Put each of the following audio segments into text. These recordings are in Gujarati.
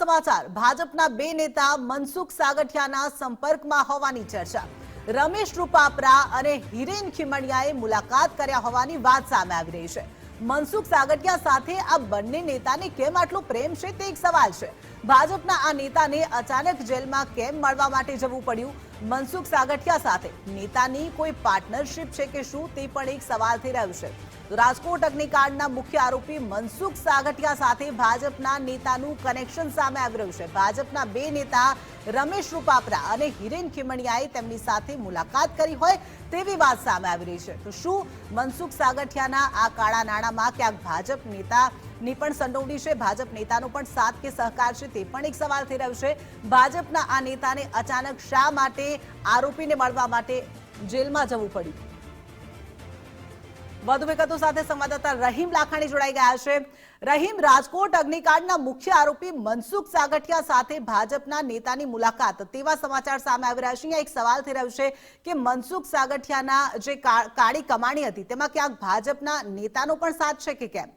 સમાચાર ભાજપના બે નેતા મનસુખ સાગઠિયાના સંપર્કમાં હોવાની ચર્ચા। રમેશ રૂપાપરા અને હિરેન ખીમણિયાએ મુલાકાત કર્યા હોવાની વાત સામે આવી રહી છે। મનસુખ સાગઠિયા સાથે આ બંને નેતાને કેમ આટલો પ્રેમ છે તે એક સવાલ છે। ભાજપના આ નેતાને અચાનક જેલમાં કેમ મળવા માટે જવું પડ્યું? મનસુખ સાગઠિયા સાથે નેતાની કોઈ પાર્ટનરશિપ છે કે શું તે પણ એક સવાલ થઈ રહ્યો છે। રાજકોટ અગ્નિકાંડના મુખ્ય આરોપી મનસુખ સાગઠિયા સાથે ભાજપના નેતાનું કનેક્શન સામે આવી રહ્યું છે। ભાજપના બે નેતા રમેશ રૂપાપરા અને હિરેન ખીમણિયાએ તેમની સાથે મુલાકાત કરી હોય તેવી વાત સામે આવી રહી છે। તો શું મનસુખ સાગઠિયાના આ કાળા નાણામાં ક્યાંક ભાજપ નેતાની પણ સંડોવણી છે, ભાજપ નેતાનો પણ સાથ કે સહકાર છે તે પણ એક સવાલ થઈ રહ્યો છે। ભાજપના આ નેતાને અચાનક શા માટે આરોપીને મળવા માટે જેલમાં જવું પડ્યું? વધુ વિગતો સાથે સંવાદદાતા રહીમ લાખાણી જોડાઈ ગયા છે। રહીમ, રાજકોટ અગ્નિકાંડના મુખ્ય આરોપી મનસુખ સાગઠિયા સાથે ભાજપના નેતાની મુલાકાત તેવા સમાચાર સામે આવી રહ્યા છે। અહીંયા એક સવાલ થઈ રહ્યો છે કે મનસુખ સાગઠિયાના જે કાળી કમાણી હતી તેમાં ક્યાંક ભાજપના નેતાનો પણ સાથ છે કે કેમ?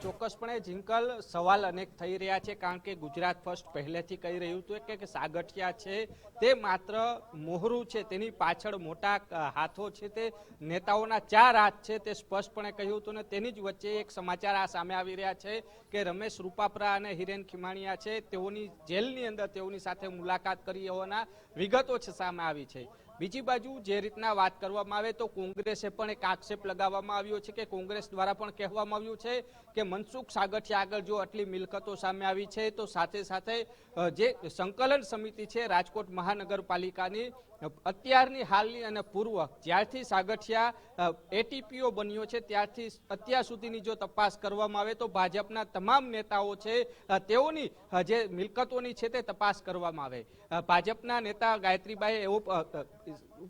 ચોક્કસપણે જિંકલ સવાલ અનેક થઈ રહ્યા છે, કારણ કે ગુજરાત ફર્સ્ટ પહેલેથી કહી રહ્યું હતું કે સાગઠિયા છે તે માત્ર મોહરું છે, તેની પાછળ મોટા હાથો છે, તે નેતાઓના ચાર હાથ છે તે સ્પષ્ટપણે કહ્યું હતું। ને તેની જ વચ્ચે એક સમાચાર આ સામે આવી રહ્યા છે કે રમેશ રૂપાપરા અને હિરેન ખીમાણીયા છે તેઓની જેલની અંદર તેઓની સાથે મુલાકાત કરી હોવાના વિગતો છે સામે આવી છે। બીજી બાજુ જે રીતના વાત કરવામાં આવે તો કોંગ્રેસે પણ એક આક્ષેપ લગાવવામાં આવ્યો છે કે કોંગ્રેસ દ્વારા પણ કહેવામાં આવ્યું છે કે મનસુખ સાગઠિયા આગળ જો આટલી મિલકતો સામે આવી છે તો સાથે સાથે જે સંકલન સમિતિ છે રાજકોટ મહાનગરપાલિકાની અત્યારની હાલની અને પૂર્વ જ્યારથી સાગઠિયા એટીપીઓ બન્યો છે ત્યારથી અત્યાર સુધીની જો તપાસ કરવામાં આવે તો ભાજપના તમામ નેતાઓ છે તેઓની જે મિલકતોની છે તે તપાસ કરવામાં આવે। ભાજપના નેતા ગાયત્રીબાઈએ એવો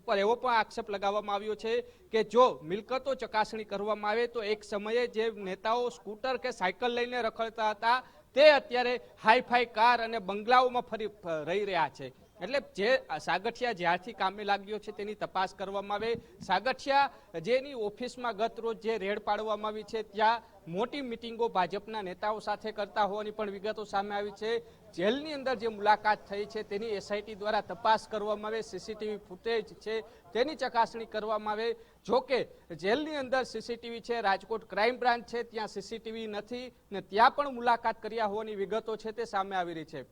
પણ આક્ષેપ લગાવવામાં આવ્યો છે કે જો મિલકતો ચકાસણી કરવામાં આવે તો એક સમયે જે નેતાઓ સ્કૂટર કે સાયકલ લઈને રખડતા હતા તે અત્યારે હાઈફાઈ કાર અને બંગલાઓમાં ફરી રહી રહ્યા છે। એટલે જે સાગઠિયા જ્યારથી કામે લાગ્યો છે તેની તપાસ કરવામાં આવે। સાગઠિયા જેની ઓફિસમાં ગત રોજ જે રેડ પાડવામાં આવી છે ત્યાં મોટી મિટિંગો ભાજપના નેતાઓ સાથે કરતા હોવાની પણ વિગતો સામે આવી છે। જેલની અંદર જે મુલાકાત થઈ છે તેની એસઆઈટી દ્વારા તપાસ કરવામાં આવે, સીસીટીવી ફૂટેજ છે તેની ચકાસણી કરવામાં આવે। જોકે જેલની અંદર સીસીટીવી છે, રાજકોટ ક્રાઇમ બ્રાન્ચ છે ત્યાં સીસીટીવી નથી ને ત્યાં પણ મુલાકાત કર્યા હોવાની વિગતો છે તે સામે આવી રહી છે।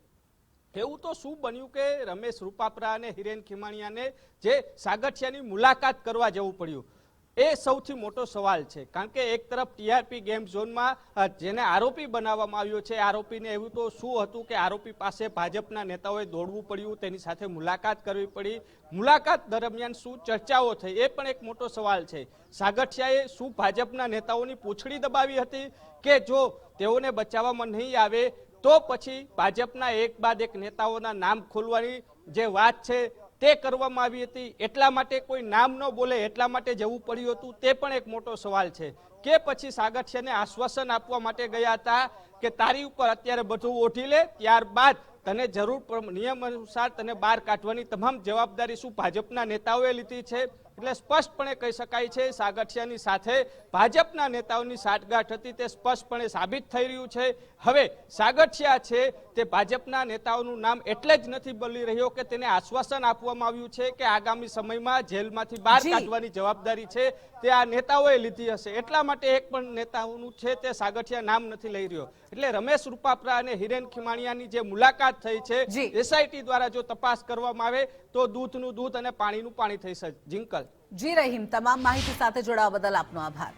એવું તો શું બન્યું કે રમેશ રૂપાપરા અને હિરેન ખીમાણીયાને જે સાગઠિયાની મુલાકાત કરવા જવું પડ્યું? એ સૌથી મોટો સવાલ છે, કારણ કે એક તરફ ટીઆરપી ગેમ ઝોનમાં જેને આરોપી બનાવવામાં આવ્યો છે, આરોપીને એવું તો શું હતું કે આરોપી પાસે ભાજપના નેતાઓએ દોડવું પડ્યું, તેની સાથે મુલાકાત કરવી પડી। મુલાકાત દરમિયાન શું ચર્ચાઓ થઈ એ પણ એક મોટો સવાલ છે। સાગઠિયાએ શું ભાજપના નેતાઓની પૂંછડી દબાવી હતી કે જો તેઓને બચાવવામાં નહીં આવે તો પછી ભાજપના એક બાદ એક નેતાઓના નામ ખોલવાની જે વાત છે તે કરવામાં આવી હતી, એટલા માટે કોઈ નામ ન બોલે એટલા માટે જવું પડ્યું હતું? તે પણ એક મોટો સવાલ છે કે પછી સાગઠિયાને આશ્વાસન આપવા માટે ગયા હતા કે તારી ઉપર અત્યારે બધું ઓઢી લે, ત્યારબાદ તને જરૂર નિયમ અનુસાર તને બહાર કાઢવાની તમામ જવાબદારી શું ભાજપના નેતાઓએ લીધી છે? એટલે સ્પષ્ટપણે કહી શકાય છે સાગઠિયાની સાથે ભાજપના નેતાઓની સાંઠગાંઠ હતી તે સ્પષ્ટપણે સાબિત થઈ રહ્યું છે। હવે સાગઠિયા છે તે ભાજપના નેતાઓનું નામ એટલે જ નથી બોલી રહ્યો કે તેને આશ્વાસન આપવામાં આવ્યું છે કે આગામી સમયમાં જેલમાંથી બહાર કાઢવાની જવાબદારી છે તે આ નેતાઓએ લીધી હશે, એટલા માટે એક પણ નેતાઓનું છે તે સાગઠિયા નામ નથી લઈ રહ્યો। એટલે રમેશ રૂપાપરા અને હિરેન ખીમાણીયાની જે મુલાકાત થઈ છે એસઆઈટી દ્વારા જો તપાસ કરવામાં આવે તો દૂધનું દૂધ અને પાણીનું પાણી થઈ શકે। જિંકલ જી રહીમ, તમામ માહિતી સાથે જોડાવા બદલ આપનો આભાર।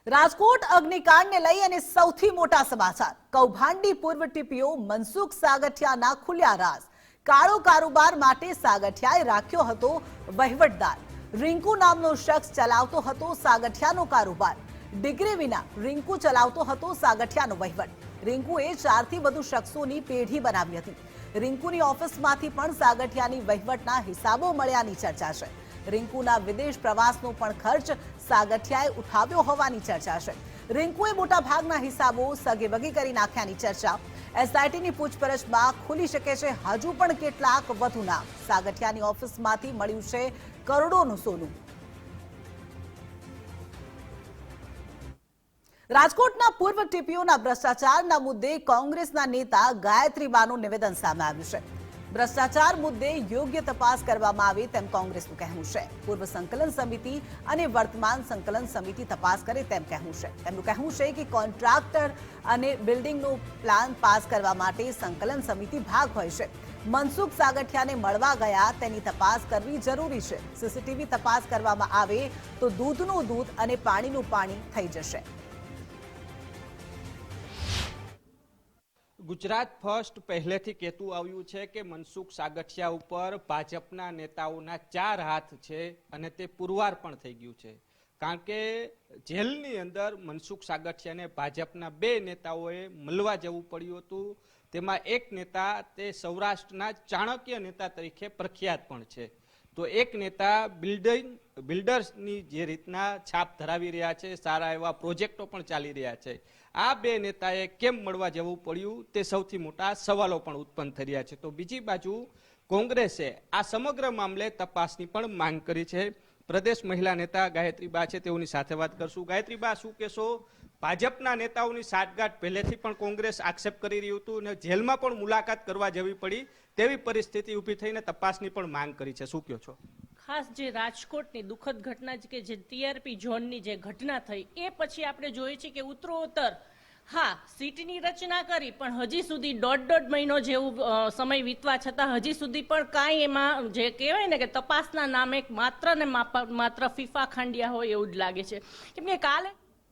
રાજકોટ અગ્નિકાંડને લઈ અને સૌથી મોટા સમાચાર, કૌભાંડી પૂર્વ ટીપીઓ મનસુખ સાગઠિયાના ખુલ્યા રાજ। કાળો કારોબાર માટે સાગઠિયાએ રાખ્યો હતો વહીવટદાર। રિંકુ નામનો શખ્સ ચલાવતો હતો સાગઠિયાનો કારોબાર। ડિગ્રી વિના રિંકુ ચલાવતો હતો સાગઠિયાનો વહીવટ। રિંકુએ 4 થી વધુ શખ્સોની પેઢી બનાવી હતી। રિંકુની ઓફિસમાંથી પણ સાગઠિયાની વહીવટના હિસાબો મળ્યાની ચર્ચા છે। રિંકુના વિદેશ પ્રવાસનો પણ ખર્ચ સાગઠિયાએ ઉઠાવ્યો હોવાની ચર્ચા છે। રિંકુએ મોટા ભાગના હિસાબો સગેવગે કરી નાખ્યાની ચર્ચા। એસઆઈટીની પૂછપરછમાં ખુલી શકે છે હજુ પણ કેટલાક વધુ નામ। સાગઠિયાની ઓફિસમાંથી મળ્યું છે કરોડોનું સોનું। રાજકોટના પૂર્વ ટીપીઓના ભ્રષ્ટાચારના મુદ્દે કોંગ્રેસના નેતા ગાયત્રીબાનું નિવેદન સામે આવ્યું છે. ભ્રષ્ટાચાર મુદ્દે યોગ્ય તપાસ કરવામાં આવે તેમ કોંગ્રેસનું કહેવું છે. પૂર્વ સંકલન સમિતિ અને વર્તમાન સંકલન સમિતિ તપાસ કરે તેમ કહેવું છે. તેમનું કહેવું છે કે કોન્ટ્રાક્ટર અને બિલ્ડિંગનો પ્લાન પાસ કરવા માટે સંકલન સમિતિ ભાગ હોય છે. મનસુખ સાગઠિયાને મળવા ગયા તેની તપાસ કરવી જરૂરી છે. સીસીટીવી તપાસ કરવામાં આવે તો દૂધનું દૂધ અને પાણીનું પાણી થઈ જશે. ગુજરાત ફર્સ્ટ પહેલેથી કહેતું આવ્યું છે કે મનસુખ સાગઠિયા ઉપર ભાજપના નેતાઓના 4 હાથ છે અને તે પુરવાર પણ થઈ ગયું છે. કારણ કે જેલની અંદર મનસુખ સાગઠિયાને ભાજપના 2 નેતાઓએ મળવા જવું પડ્યું હતું. તેમાં એક નેતા તે સૌરાષ્ટ્રના ચાણક્ય નેતા તરીકે પ્રખ્યાત પણ છે. તો એક નેતા બિલ્ડર્સની જે રીતના છાપ ધરાવી રહ્યા છે, સારા એવા પ્રોજેક્ટો પણ ચાલી રહ્યા છે, આ 2 નેતાએ કેમ મળવા જવું પડ્યું તે સૌથી મોટા સવાલો પણ ઉત્પન્ન થઈ રહ્યા છે. તો બીજી બાજુ કોંગ્રેસે આ સમગ્ર મામલે તપાસની પણ માંગ કરી છે. પ્રદેશ મહિલા નેતા ગાયત્રીબા છે, તેઓની સાથે વાત કરશું. ગાયત્રીબા, શું કહેશો? ભાજપના નેતાઓની સાઠગાંઠ પહેલેથી પણ કોંગ્રેસ આક્ષેપ કરી રહ્યું હતું અને જેલમાં પણ મુલાકાત કરવા જવી પડી તેવી પરિસ્થિતિ ઊભી થઈને તપાસની પણ માંગ કરી છે. શું કહો છો? ખાસ જે રાજકોટની દુઃખદ ઘટના કે જે ટીઆરપી ઝોનની જે ઘટના થઈ એ પછી આપણે જોઈએ છે કે ઉત્તરોત્તર હા સીટની રચના કરી પણ હજી સુધી દોઢ મહિનો જેવું સમય વીતવા છતાં હજી સુધી પણ કાંઈ એમાં જે કહેવાય ને કે તપાસના નામે માત્ર ને માત્ર ફીફા ખાંડિયા હોય એવું જ લાગે છે. કેમ કે કાલે